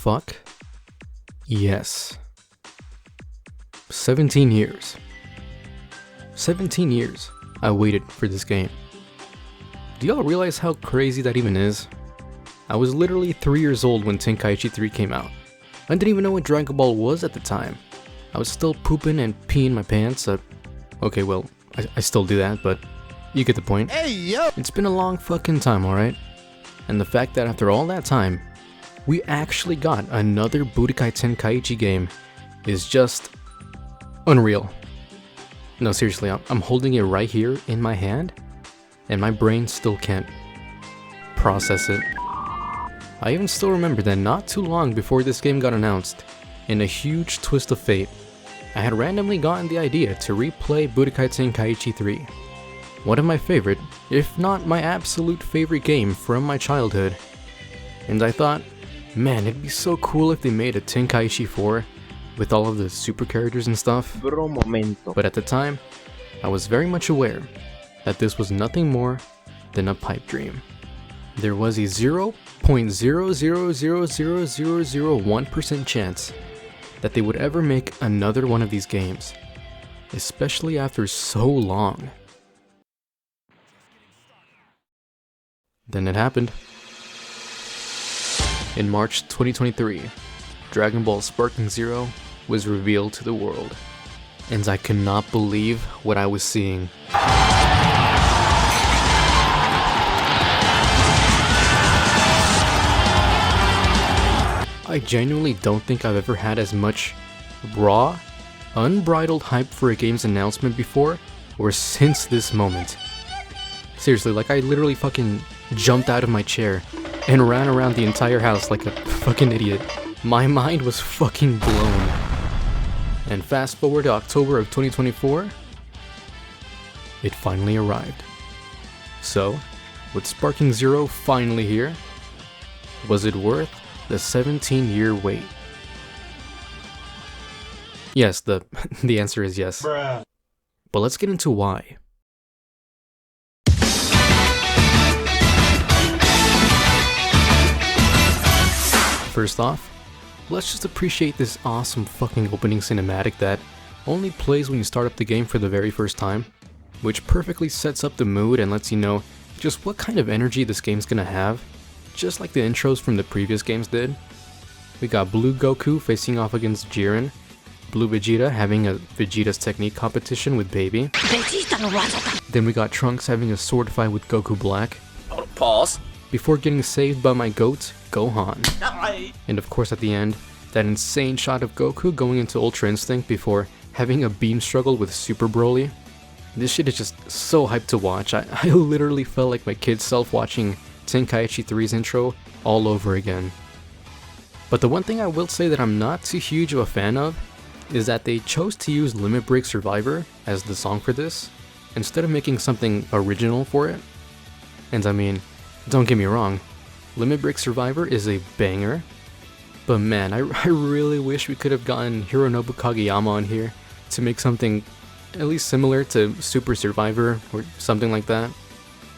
fuck? Yes. 17 years. 17 years I waited for this game. Do y'all realize how crazy that even is? I was literally 3 years old when Tenkaichi 3 came out. I didn't even know what Dragon Ball was at the time. I was still pooping and peeing my pants. Okay, well, I still do that, but you get the point. Hey, yo! It's been a long fucking time, alright? And the fact that after all that time, we actually got another Budokai Tenkaichi game is just unreal. No, seriously, I'm holding it right here in my hand, and my brain still can't process it. I even still remember that not too long before this game got announced, in a huge twist of fate, I had randomly gotten the idea to replay Budokai Tenkaichi 3. One of my favorite, if not my absolute favorite game from my childhood. And I thought, man, it'd be so cool if they made a Tenkaichi 4 with all of the super characters and stuff. But at the time, I was very much aware that this was nothing more than a pipe dream. There was a 0.0000001% chance that they would ever make another one of these games, especially after so long. Then it happened. In March 2023, Dragon Ball Sparking Zero was revealed to the world, and I could not believe what I was seeing. I genuinely don't think I've ever had as much raw, unbridled hype for a game's announcement before, or since this moment. Seriously, like I literally fucking jumped out of my chair and ran around the entire house like a fucking idiot. My mind was fucking blown. And fast forward to October of 2024, it finally arrived. So, with Sparking Zero finally here, was it worth the 17-year wait? Yes, the answer is yes. Bruh. But let's get into why. First off, let's just appreciate this awesome fucking opening cinematic that only plays when you start up the game for the very first time, which perfectly sets up the mood and lets you know just what kind of energy this game's gonna have, just like the intros from the previous games did. We got Blue Goku facing off against Jiren, Blue Vegeta having a Vegeta's technique competition with Baby. Then we got Trunks having a sword fight with Goku Black. Pause. Before getting saved by my goat, Gohan. And of course at the end, that insane shot of Goku going into Ultra Instinct before having a beam struggle with Super Broly. This shit is just so hyped to watch. I literally felt like my kid self watching Tenkaichi 3's intro all over again. But the one thing I will say that I'm not too huge of a fan of is that they chose to use Limit Break Survivor as the song for this, instead of making something original for it. And I mean, don't get me wrong, Limit Break Survivor is a banger, but man, I really wish we could have gotten Hironobu Kageyama on here to make something at least similar to Super Survivor or something like that.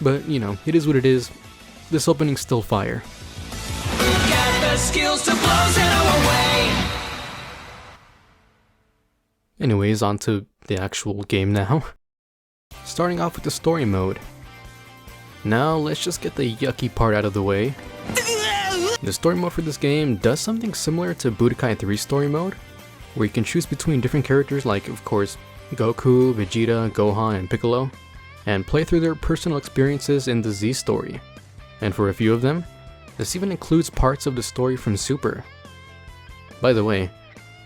But you know, it is what it is. This opening's still fire. Got the skills to blow zero away. Anyways, on to the actual game now. Starting off with the story mode. Now let's just get the yucky part out of the way. The story mode for this game does something similar to Budokai 3's story mode, where you can choose between different characters like, of course, Goku, Vegeta, Gohan, and Piccolo, and play through their personal experiences in the Z story. And for a few of them, this even includes parts of the story from Super. By the way,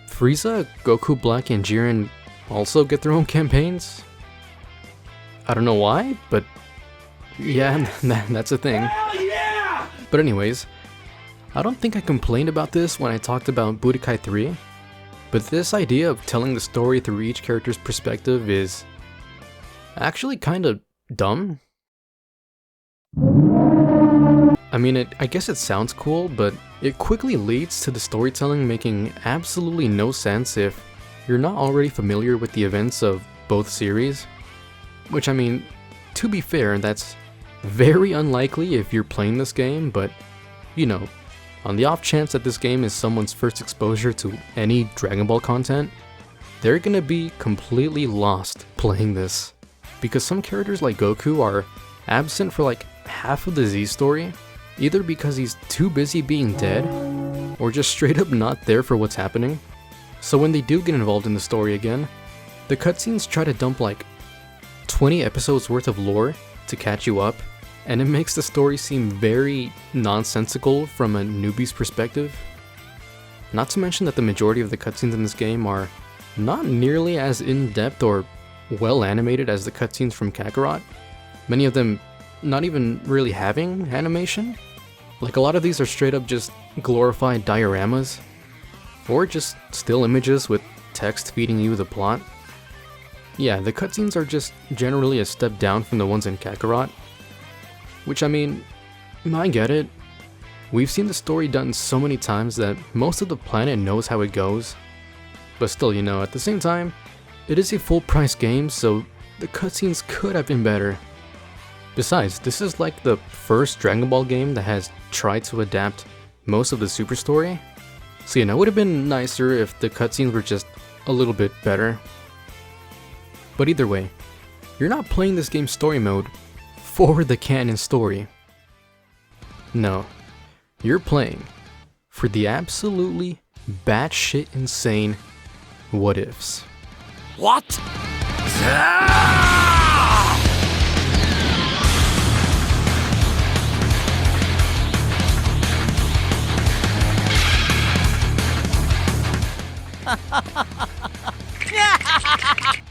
Frieza, Goku Black, and Jiren also get their own campaigns? I don't know why, but yeah, that's a thing. Hell yeah! But anyways, I don't think I complained about this when I talked about Budokai 3, but this idea of telling the story through each character's perspective is actually kinda dumb. I mean, I guess it sounds cool, but it quickly leads to the storytelling making absolutely no sense if you're not already familiar with the events of both series. Which, I mean, to be fair, that's very unlikely if you're playing this game, but, you know, On the off chance that this game is someone's first exposure to any Dragon Ball content, they're gonna be completely lost playing this. Because some characters like Goku are absent for like half of the Z story, either because he's too busy being dead, or just straight up not there for what's happening. So when they do get involved in the story again, the cutscenes try to dump like 20 episodes worth of lore to catch you up, and it makes the story seem very nonsensical from a newbie's perspective. Not to mention that the majority of the cutscenes in this game are not nearly as in-depth or well animated as the cutscenes from Kakarot, many of them not even really having animation. Like a lot of these are straight up just glorified dioramas, or just still images with text feeding you the plot. Yeah, the cutscenes are just generally a step down from the ones in Kakarot, which I mean, I get it. We've seen the story done so many times that most of the planet knows how it goes, but still, you know, at the same time, it is a full price game, so the cutscenes could have been better. Besides, this is like the first Dragon Ball game that has tried to adapt most of the super story, so you know, it would have been nicer if the cutscenes were just a little bit better. But either way, you're not playing this game's story mode for the canon story. No, you're playing for the absolutely batshit insane what ifs. What?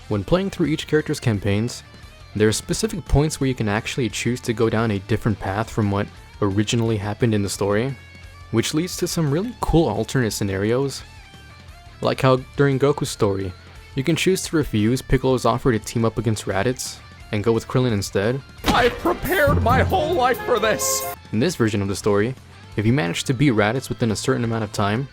When playing through each character's campaigns, there are specific points where you can actually choose to go down a different path from what originally happened in the story, which leads to some really cool alternate scenarios. Like how during Goku's story, you can choose to refuse Piccolo's offer to team up against Raditz and go with Krillin instead. I've prepared my whole life for this! In this version of the story, if you manage to beat Raditz within a certain amount of time,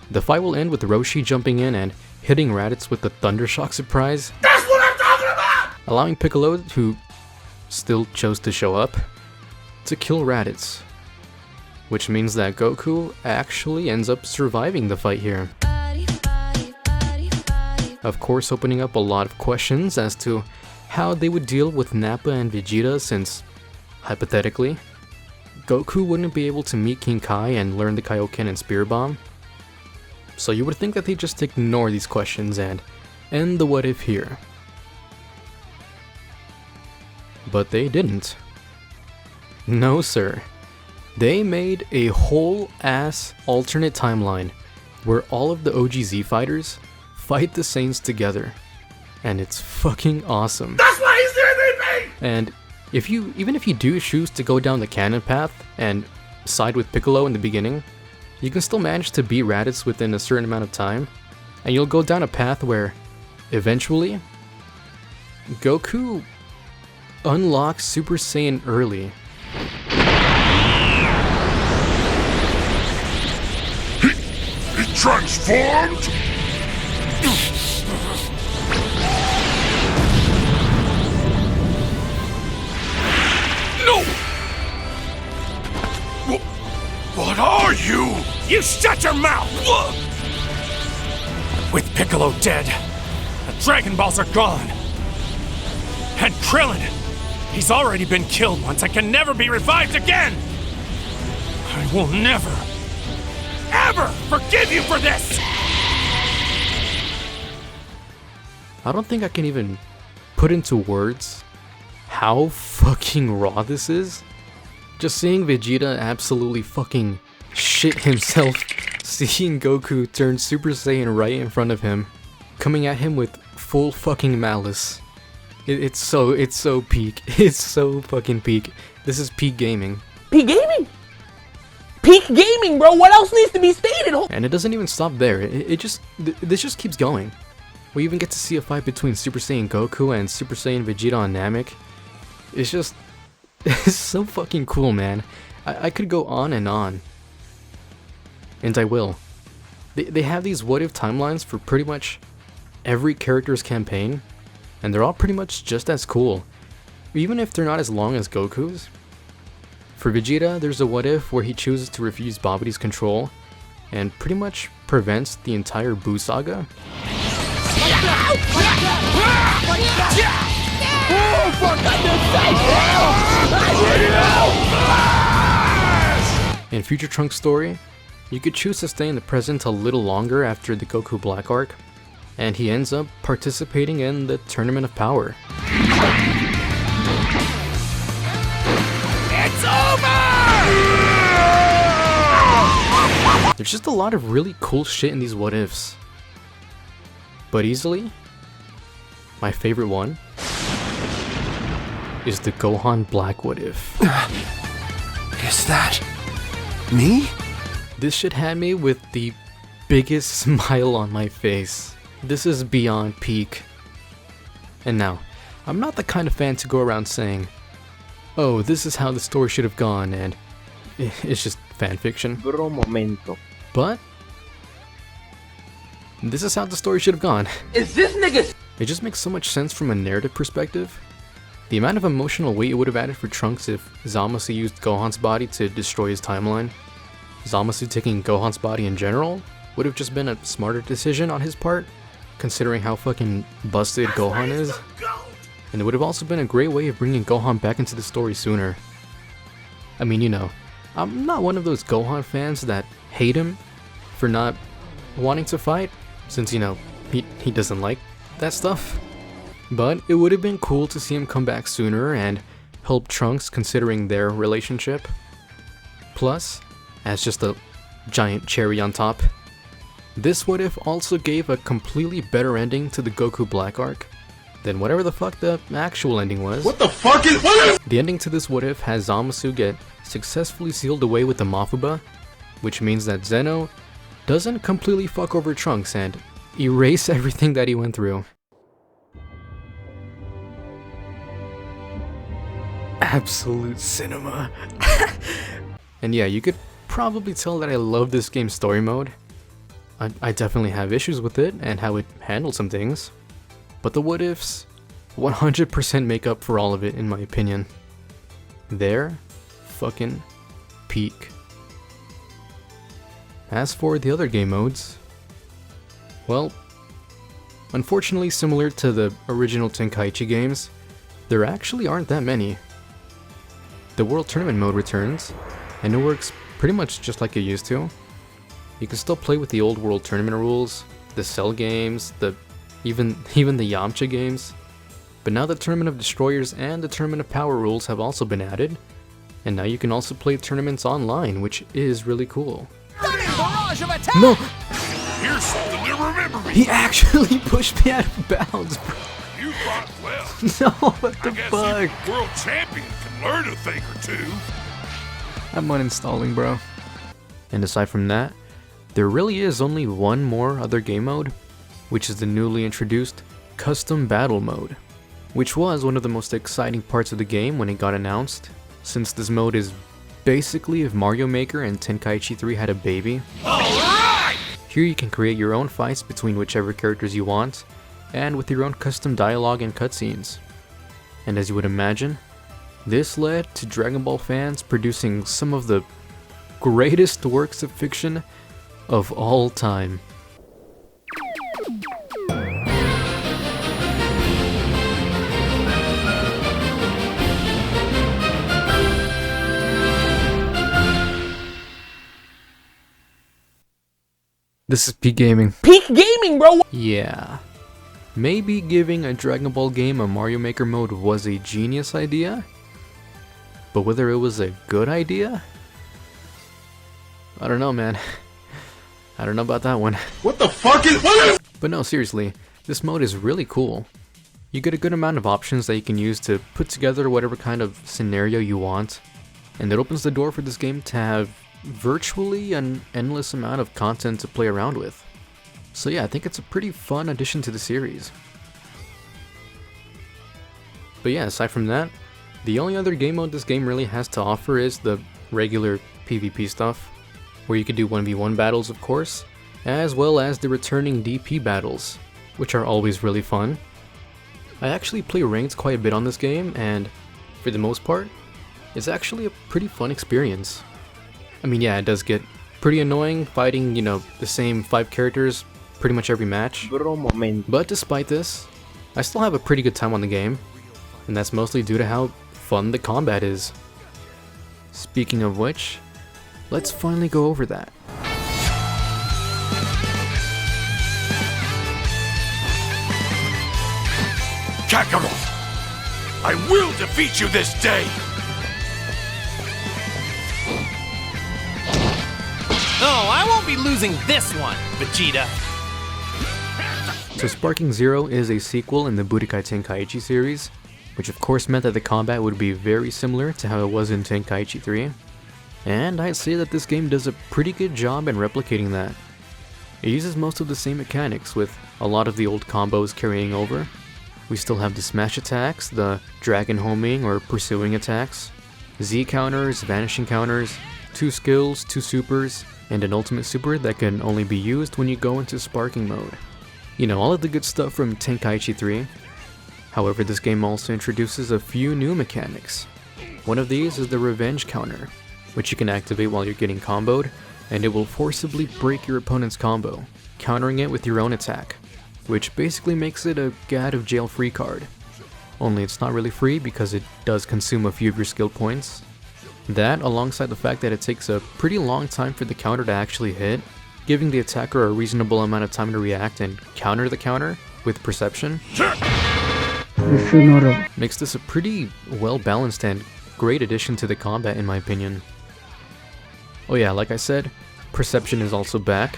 the fight will end with Roshi jumping in and hitting Raditz with the Thundershock surprise. That's what I'm talking about! Allowing Piccolo, who still chose to show up, to kill Raditz. Which means that Goku actually ends up surviving the fight here. Of course, opening up a lot of questions as to how they would deal with Nappa and Vegeta, since, hypothetically, Goku wouldn't be able to meet King Kai and learn the Kaioken and Spirit Bomb. So you would think that they just ignore these questions and end the what if here. But they didn't. No sir. They made a whole ass alternate timeline where all of the OG Z fighters fight the Saints together. And it's fucking awesome. That's why he's the MVP! And even if you do choose to go down the canon path and side with Piccolo in the beginning, you can still manage to beat Raditz within a certain amount of time, and you'll go down a path where, eventually, Goku unlocks Super Saiyan early. He transformed? No! What are you? You shut your mouth! With Piccolo dead, the Dragon Balls are gone. And Krillin, he's already been killed once and can never be revived again! I will never, ever forgive you for this! I don't think I can even put into words how fucking raw this is. Just seeing Vegeta absolutely fucking shit himself, seeing Goku turn Super Saiyan right in front of him, coming at him with full fucking malice. It's so peak. It's so fucking peak. This is peak gaming. Peak gaming? Peak gaming, bro. What else needs to be stated? And it doesn't even stop there. This just keeps going. We even get to see a fight between Super Saiyan Goku and Super Saiyan Vegeta on Namek. It's just, it's so fucking cool, man. I could go on. And I will. They have these what if timelines for pretty much every character's campaign, and they're all pretty much just as cool, even if they're not as long as Goku's. For Vegeta, there's a what if where he chooses to refuse Babidi's control and pretty much prevents the entire Buu saga. In future Trunks' story, you could choose to stay in the present a little longer after the Goku Black arc, and he ends up participating in the Tournament of Power. It's over! There's just a lot of really cool shit in these what ifs. But easily, my favorite one is the Gohan Black what if. Is that me? This shit had me with the biggest smile on my face. This is beyond peak. And now, I'm not the kind of fan to go around saying, oh, this is how the story should have gone, and it's just fanfiction. Bro momento. But this is how the story should have gone. Is this nigga? It just makes so much sense from a narrative perspective. The amount of emotional weight it would have added for Trunks if Zamasu used Gohan's body to destroy his timeline. Zamasu taking Gohan's body in general would have just been a smarter decision on his part, considering how fucking busted Gohan is. And it would have also been a great way of bringing Gohan back into the story sooner. I mean, you know, I'm not one of those Gohan fans that hate him for not wanting to fight, since, you know, he doesn't like that stuff. But it would have been cool to see him come back sooner and help Trunks considering their relationship. Plus, as just a giant cherry on top, this what if also gave a completely better ending to the Goku Black arc than whatever the fuck the actual ending was. What the fuck is what? The ending to this what if has Zamasu get successfully sealed away with the Mafuba, which means that Zeno doesn't completely fuck over Trunks and erase everything that he went through. Absolute cinema. And yeah, you could probably tell that I love this game's story mode. I definitely have issues with it and how it handled some things, but the what ifs 100% make up for all of it in my opinion. They're fucking peak. As for the other game modes, well, unfortunately similar to the original Tenkaichi games, there actually aren't that many. The World Tournament mode returns, and it works pretty much just like it used to. You can still play with the old World Tournament rules, the Cell games, even the Yamcha games. But now the Tournament of Destroyers and the Tournament of Power rules have also been added, and now you can also play tournaments online, which is really cool. No! Here's something to remember me. He actually pushed me out of bounds, bro. You fought well. No, what the I guess fuck? you world champion can learn a thing or two. I'm uninstalling, bro. And aside from that, there really is only one more other game mode, which is the newly introduced Custom Battle mode, which was one of the most exciting parts of the game when it got announced, since this mode is basically if Mario Maker and Tenkaichi 3 had a baby. Alright! Here you can create your own fights between whichever characters you want, and with your own custom dialogue and cutscenes. And as you would imagine, this led to Dragon Ball fans producing some of the greatest works of fiction of all time. This is peak gaming. Peak gaming, bro. Yeah. Maybe giving a Dragon Ball game a Mario Maker mode was a genius idea, but whether it was a good idea? I don't know, man. I don't know about that one. What the fuck is what? But no, seriously, this mode is really cool. You get a good amount of options that you can use to put together whatever kind of scenario you want, and it opens the door for this game to have virtually an endless amount of content to play around with. So yeah, I think it's a pretty fun addition to the series. But yeah, aside from that, the only other game mode this game really has to offer is the regular PvP stuff, where you can do 1v1 battles of course, as well as the returning DP battles, which are always really fun. I actually play ranked quite a bit on this game, and for the most part, is actually a pretty fun experience. I mean, yeah, it does get pretty annoying fighting, the same 5 characters pretty much every match. But despite this, I still have a pretty good time on the game, and that's mostly due to how fun the combat is. Speaking of which, let's finally go over that. Kakarot! I will defeat you this day! Oh, I won't be losing this one, Vegeta. So Sparking Zero is a sequel in the Budokai Tenkaichi series, which of course meant that the combat would be very similar to how it was in Tenkaichi 3. And I'd say that this game does a pretty good job in replicating that. It uses most of the same mechanics, with a lot of the old combos carrying over. We still have the smash attacks, the dragon homing or pursuing attacks, Z counters, vanishing counters, 2 skills, 2 supers, and an ultimate super that can only be used when you go into sparking mode. All of the good stuff from Tenkaichi 3. However, this game also introduces a few new mechanics. One of these is the revenge counter, which you can activate while you're getting comboed, and it will forcibly break your opponent's combo, countering it with your own attack, which basically makes it a get out of jail free card. Only it's not really free because it does consume a few of your skill points. That, alongside the fact that it takes a pretty long time for the counter to actually hit, giving the attacker a reasonable amount of time to react and counter the counter with perception, makes this a pretty well balanced and great addition to the combat in my opinion. Oh yeah, like I said, perception is also back,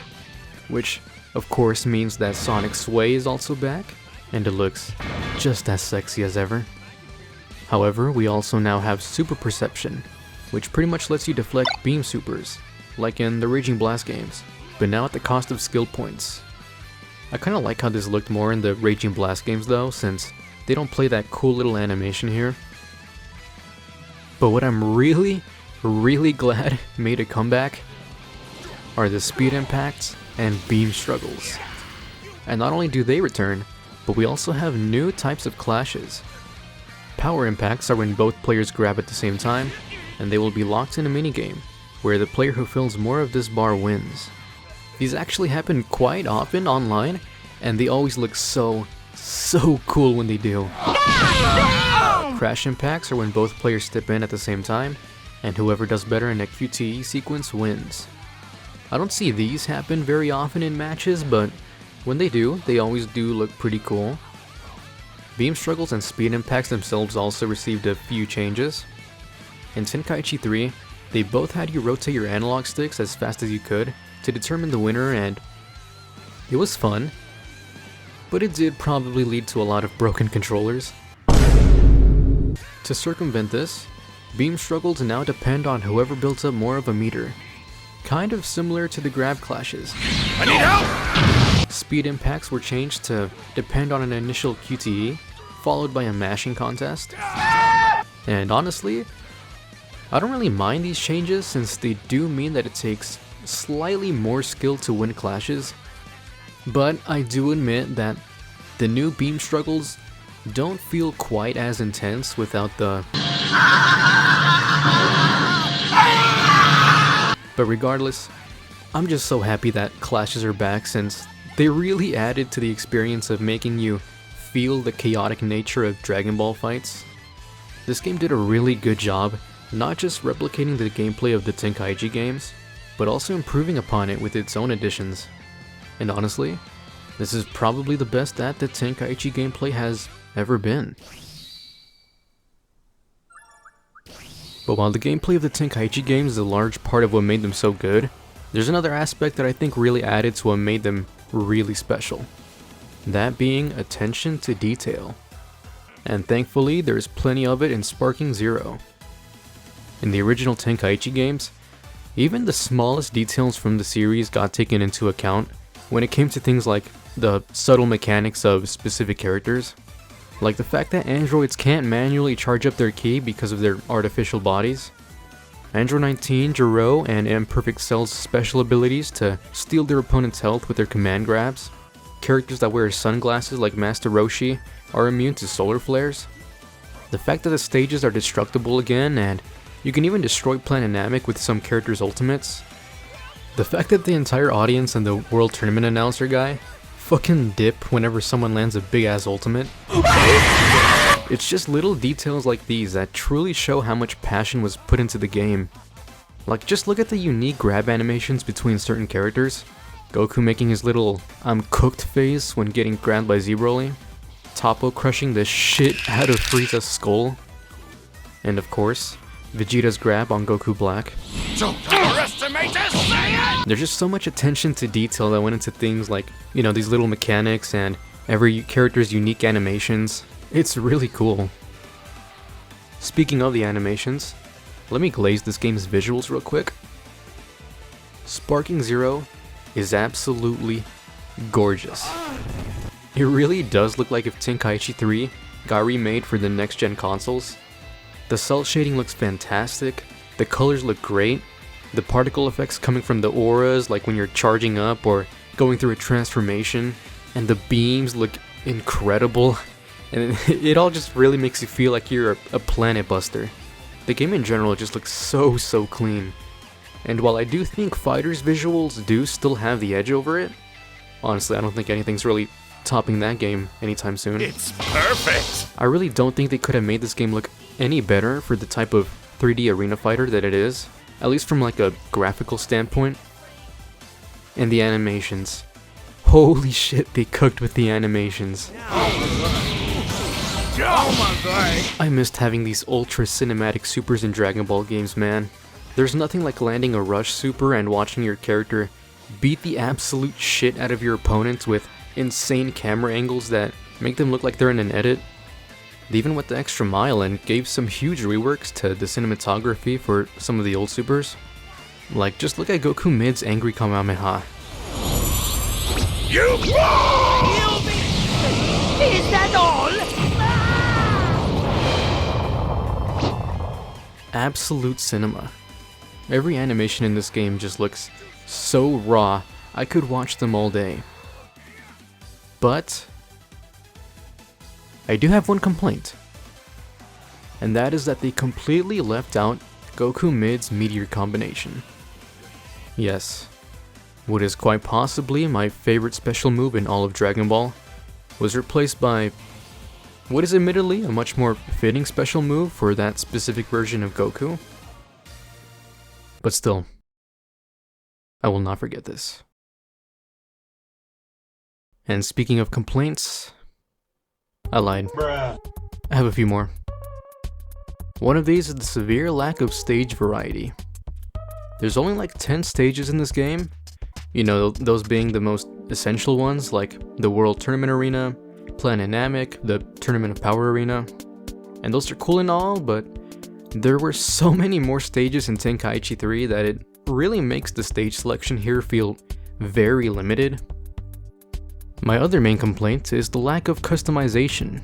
which of course means that Sonic Sway is also back, and it looks just as sexy as ever. However, we also now have Super Perception, which pretty much lets you deflect beam supers, like in the Raging Blast games, but now at the cost of skill points. I kinda like how this looked more in the Raging Blast games though, since they don't play that cool little animation here. But what I'm really glad made a comeback are the speed impacts and beam struggles. And not only do they return, but we also have new types of clashes. Power impacts are when both players grab at the same time, and they will be locked in a minigame, where the player who fills more of this bar wins. These actually happen quite often online, and they always look so cool when they do. Crash impacts are when both players step in at the same time, and whoever does better in a QTE sequence wins. I don't see these happen very often in matches, but when they do, they always do look pretty cool. Beam struggles and speed impacts themselves also received a few changes. In Tenkaichi 3, they both had you rotate your analog sticks as fast as you could to determine the winner, and it was fun, but it did probably lead to a lot of broken controllers. To circumvent this, beam struggles now depend on whoever builds up more of a meter, kind of similar to the grab clashes. I need help! Speed impacts were changed to depend on an initial QTE, followed by a mashing contest. And honestly, I don't really mind these changes since they do mean that it takes slightly more skill to win clashes, but I do admit that the new beam struggles don't feel quite as intense without the... But regardless, I'm just so happy that clashes are back since they really added to the experience of making you feel the chaotic nature of Dragon Ball fights. This game did a really good job, not just replicating the gameplay of the Tenkaichi games, but also improving upon it with its own additions. And honestly, this is probably the best that the Tenkaichi gameplay has ever been. But while the gameplay of the Tenkaichi games is a large part of what made them so good, there's another aspect that I think really added to what made them really special. That being attention to detail. And thankfully, there's plenty of it in Sparking Zero. In the original Tenkaichi games, even the smallest details from the series got taken into account when it came to things like the subtle mechanics of specific characters. Like the fact that androids can't manually charge up their ki because of their artificial bodies. Android 19, Jiro, and Imperfect Cell's special abilities to steal their opponent's health with their command grabs. Characters that wear sunglasses like Master Roshi are immune to solar flares. The fact that the stages are destructible again, and You can even destroy Planet Namek with some characters' ultimates. The fact that the entire audience and the World Tournament announcer guy fucking dip whenever someone lands a big ass ultimate. It's just little details like these that truly show how much passion was put into the game. Like, just look at the unique grab animations between certain characters. Goku making his little "I'm cooked" face when getting grabbed by Z-Broly. Toppo crushing the shit out of Frieza's skull. And of course, Vegeta's grab on Goku Black. Don't underestimate us, Saiyan! There's just so much attention to detail that went into things like, you know, these little mechanics and every character's unique animations. It's really cool. Speaking of the animations, let me glaze this game's visuals real quick. Sparking Zero is absolutely gorgeous. It really does look like if Tenkaichi 3 got remade for the next gen consoles. The cell shading looks fantastic, the colors look great, the particle effects coming from the auras like when you're charging up or going through a transformation, and the beams look incredible, and it all just really makes you feel like you're a planet buster. The game in general just looks so clean, and while I do think Fighter's visuals do still have the edge over it, honestly I don't think anything's really topping that game anytime soon. It's perfect! I really don't think they could have made this game look any better for the type of 3D arena fighter that it is, at least from like a graphical standpoint. And the animations. Holy shit, they cooked with the animations. Oh my god. I missed having these ultra cinematic supers in Dragon Ball games, man. There's nothing like landing a rush super and watching your character beat the absolute shit out of your opponents with insane camera angles that make them look like they're in an edit. They even went the extra mile and gave some huge reworks to the cinematography for some of the old supers. Like, just look at Goku Mid's angry Kamehameha. You Is that all? Absolute cinema. Every animation in this game just looks so raw, I could watch them all day. But I do have one complaint, and that is that they completely left out Goku Mid's meteor combination. Yes, what is quite possibly my favorite special move in all of Dragon Ball was replaced by what is admittedly a much more fitting special move for that specific version of Goku. But still, I will not forget this. And speaking of complaints, I lied. I have a few more. One of these is the severe lack of stage variety. There's only like 10 stages in this game, you know, those being the most essential ones like the World Tournament Arena, Planet Namek, the Tournament of Power Arena, and those are cool and all, but there were so many more stages in Tenkaichi 3 that it really makes the stage selection here feel very limited. My other main complaint is the lack of customization.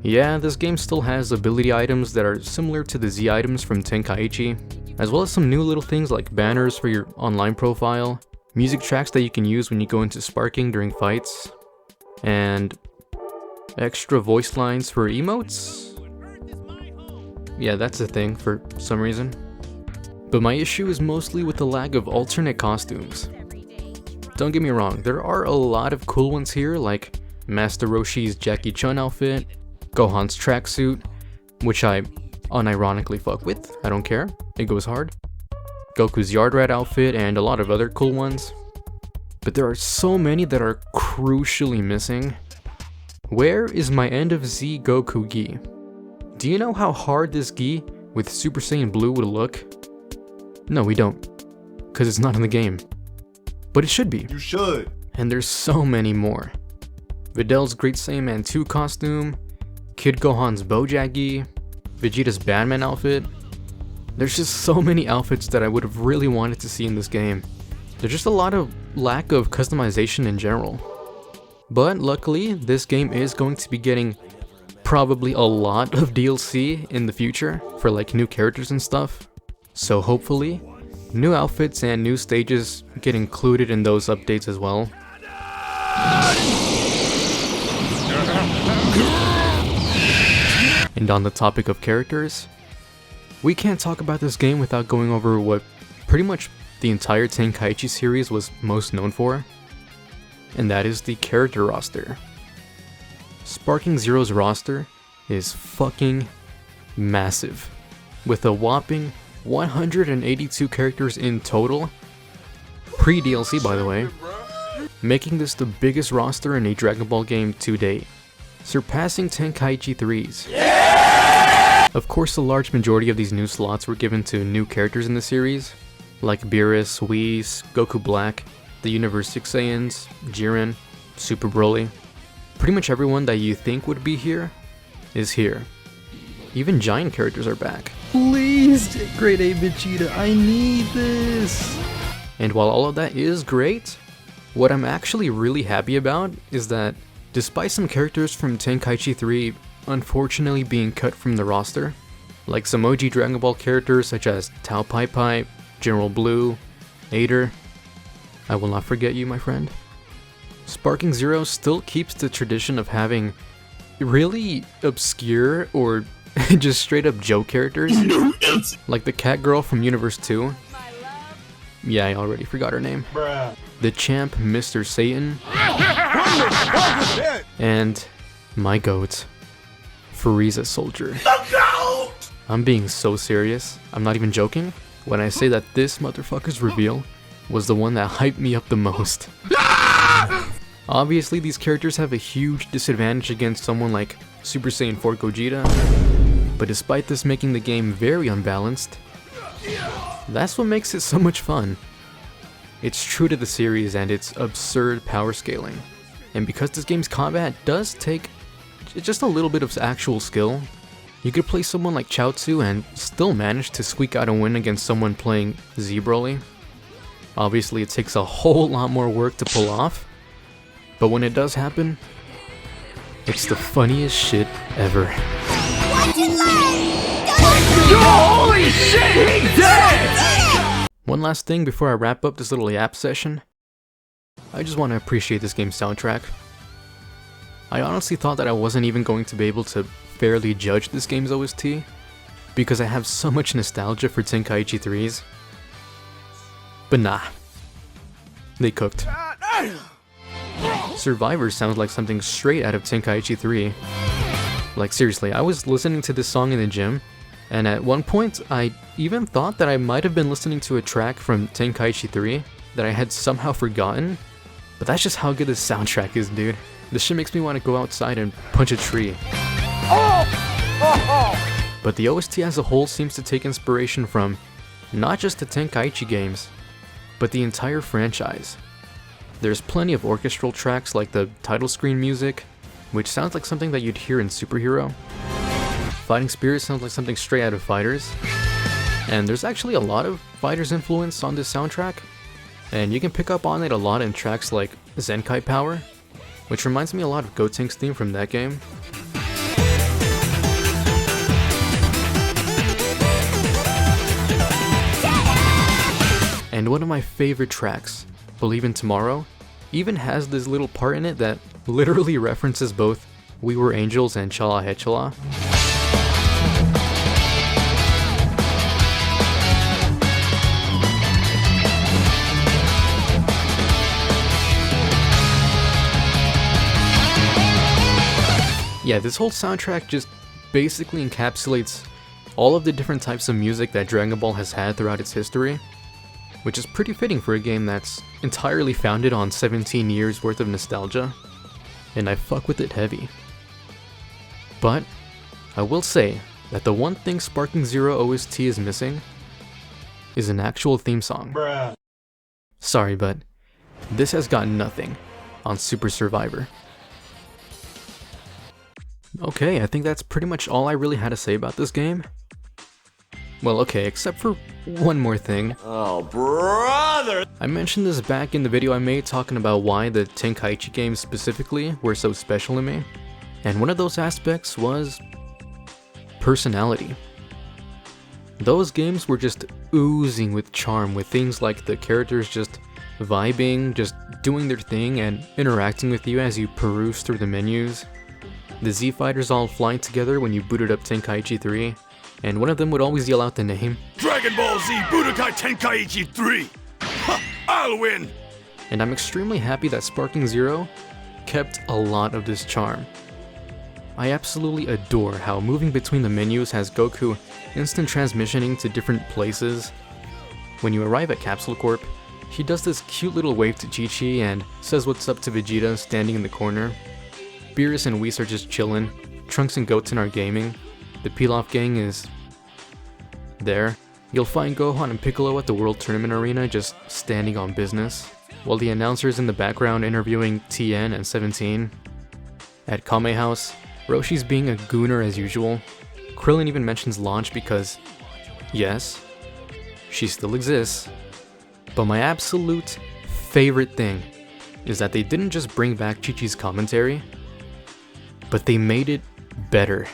Yeah, this game still has ability items that are similar to the Z items from Tenkaichi, as well as some new little things like banners for your online profile, music tracks that you can use when you go into sparking during fights, and extra voice lines for emotes? Yeah, that's a thing for some reason. But my issue is mostly with the lack of alternate costumes. Don't get me wrong, there are a lot of cool ones here, like Master Roshi's Jackie Chun outfit, Gohan's tracksuit, which I unironically fuck with, I don't care, it goes hard, Goku's Yard Rat outfit, and a lot of other cool ones. But there are so many that are crucially missing. Where is my End of Z Goku gi? Do you know how hard this gi with Super Saiyan Blue would look? No, we don't, because it's not in the game. But it should be. You should. And there's so many more. Vidal's Great Saiyaman 2 costume, Kid Gohan's Bojack gi, Vegeta's Batman outfit. There's just so many outfits that I would have really wanted to see in this game. There's just a lot of lack of customization in general. But luckily, this game is going to be getting probably a lot of DLC in the future for like new characters and stuff. So hopefully, new outfits and new stages get included in those updates as well. And on the topic of characters, we can't talk about this game without going over what pretty much the entire Tenkaichi series was most known for, and that is the character roster. Sparking Zero's roster is fucking massive, with a whopping 182 characters in total, pre-DLC by the way, making this the biggest roster in a Dragon Ball game to date, surpassing Tenkaichi 3's. Of course, a large majority of these new slots were given to new characters in the series, like Beerus, Whis, Goku Black, the Universe 6 Saiyans, Jiren, Super Broly. Pretty much everyone that you think would be here is here. Even giant characters are back. Please, Grade A Vegeta, I need this! And while all of that is great, what I'm actually really happy about is that despite some characters from Tenkaichi 3 unfortunately being cut from the roster, like some OG Dragon Ball characters such as Tao Pai Pai, General Blue, Ader, I will not forget you, my friend. Sparking Zero still keeps the tradition of having really obscure or just straight up joke characters, like the cat girl from Universe 2. Yeah, I already forgot her name. The champ, Mr. Satan, and my goat, Frieza Soldier. I'm being so serious, I'm not even joking, when I say that this motherfucker's reveal was the one that hyped me up the most. Obviously, these characters have a huge disadvantage against someone like Super Saiyan 4 Gogeta, but despite this making the game very unbalanced, that's what makes it so much fun. It's true to the series and its absurd power scaling, and because this game's combat does take just a little bit of actual skill, you could play someone like Chaozu and still manage to squeak out a win against someone playing Z Broly. Obviously it takes a whole lot more work to pull off, but when it does happen, it's the funniest shit ever. Holy shit, he's dead! One last thing before I wrap up this little yap session, I just want to appreciate this game's soundtrack. I honestly thought that I wasn't even going to be able to fairly judge this game's OST, because I have so much nostalgia for Tenkaichi 3's. But nah, they cooked. Survivor sounds like something straight out of Tenkaichi 3. Like seriously, I was listening to this song in the gym, and at one point I even thought that I might have been listening to a track from Tenkaichi 3 that I had somehow forgotten, but that's just how good this soundtrack is, dude. This shit makes me want to go outside and punch a tree. But the OST as a whole seems to take inspiration from not just the Tenkaichi games, but the entire franchise. There's plenty of orchestral tracks like the title screen music, which sounds like something that you'd hear in Superhero. Fighting Spirit sounds like something straight out of Fighters. And there's actually a lot of Fighters influence on this soundtrack, and you can pick up on it a lot in tracks like Zenkai Power, which reminds me a lot of Gotenks' theme from that game. And one of my favorite tracks, Believe in Tomorrow, even has this little part in it that literally references both We Were Angels and Chala Hechala. Yeah, this whole soundtrack just basically encapsulates all of the different types of music that Dragon Ball has had throughout its history, which is pretty fitting for a game that's entirely founded on 17 years worth of nostalgia, and I fuck with it heavy. But I will say that the one thing Sparking Zero OST is missing is an actual theme song. Sorry, but this has got nothing on Super Survivor. Okay, I think that's pretty much all I really had to say about this game. Well, okay, except for one more thing. Oh, brother! I mentioned this back in the video I made talking about why the Tenkaichi games specifically were so special to me. And one of those aspects was personality. Those games were just oozing with charm, with things like the characters just vibing, just doing their thing and interacting with you as you peruse through the menus. The Z Fighters all flying together when you booted up Tenkaichi 3. and one of them would always yell out the name, Dragon Ball Z Budokai Tenkaichi 3! Ha! I'll win! and I'm extremely happy that Sparking Zero kept a lot of this charm. I absolutely adore how moving between the menus has Goku instant transmissioning to different places. When you arrive at Capsule Corp, he does this cute little wave to Chi-Chi and says what's up to Vegeta standing in the corner. Beerus and Whis are just chillin', Trunks and Goten are gaming, the Pilaf gang is there. You'll find Gohan and Piccolo at the World Tournament Arena just standing on business, while the announcer's in the background interviewing Tien and 17. At Kame House, Roshi's being a gooner as usual. Krillin even mentions Launch because, yes, she still exists. But my absolute favorite thing is that they didn't just bring back Chi-Chi's commentary, but they made it better.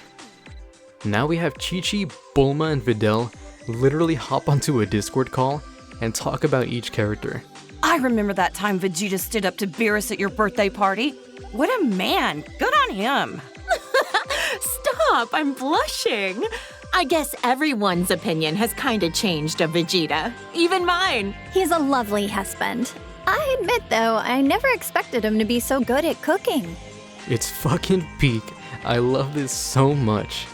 Now we have Chi-Chi, Bulma, and Videl literally hop onto a Discord call and talk about each character. I remember that time Vegeta stood up to Beerus at your birthday party. What a man. Good on him. Stop, I'm blushing. I guess everyone's opinion has kinda changed of Vegeta. Even mine. He's a lovely husband. I admit, though, I never expected him to be so good at cooking. It's fucking peak. I love this so much.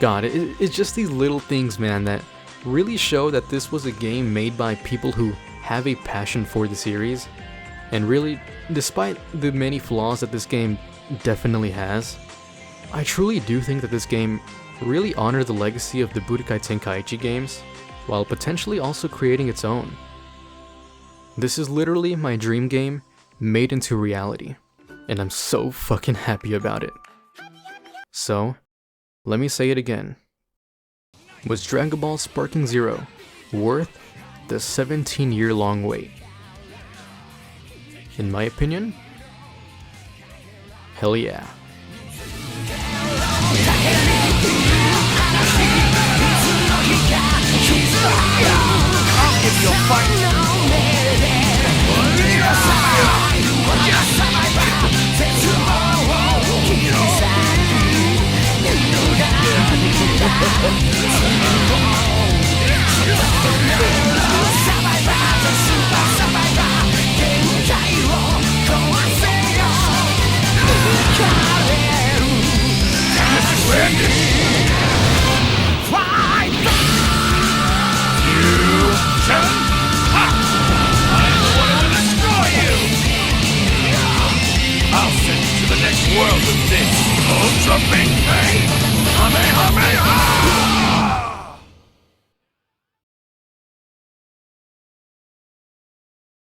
God, it's just these little things, man, that really show that this was a game made by people who have a passion for the series. And really, despite the many flaws that this game definitely has, I truly do think that this game really honored the legacy of the Budokai Tenkaichi games, while potentially also creating its own. This is literally my dream game made into reality, and I'm so fucking happy about it. So, let me say it again. Was Dragon Ball Sparking Zero worth the 17-year-long wait? In my opinion, hell yeah. I'll give you a fight. I'll send you to the next world with this Ultra Big Bang!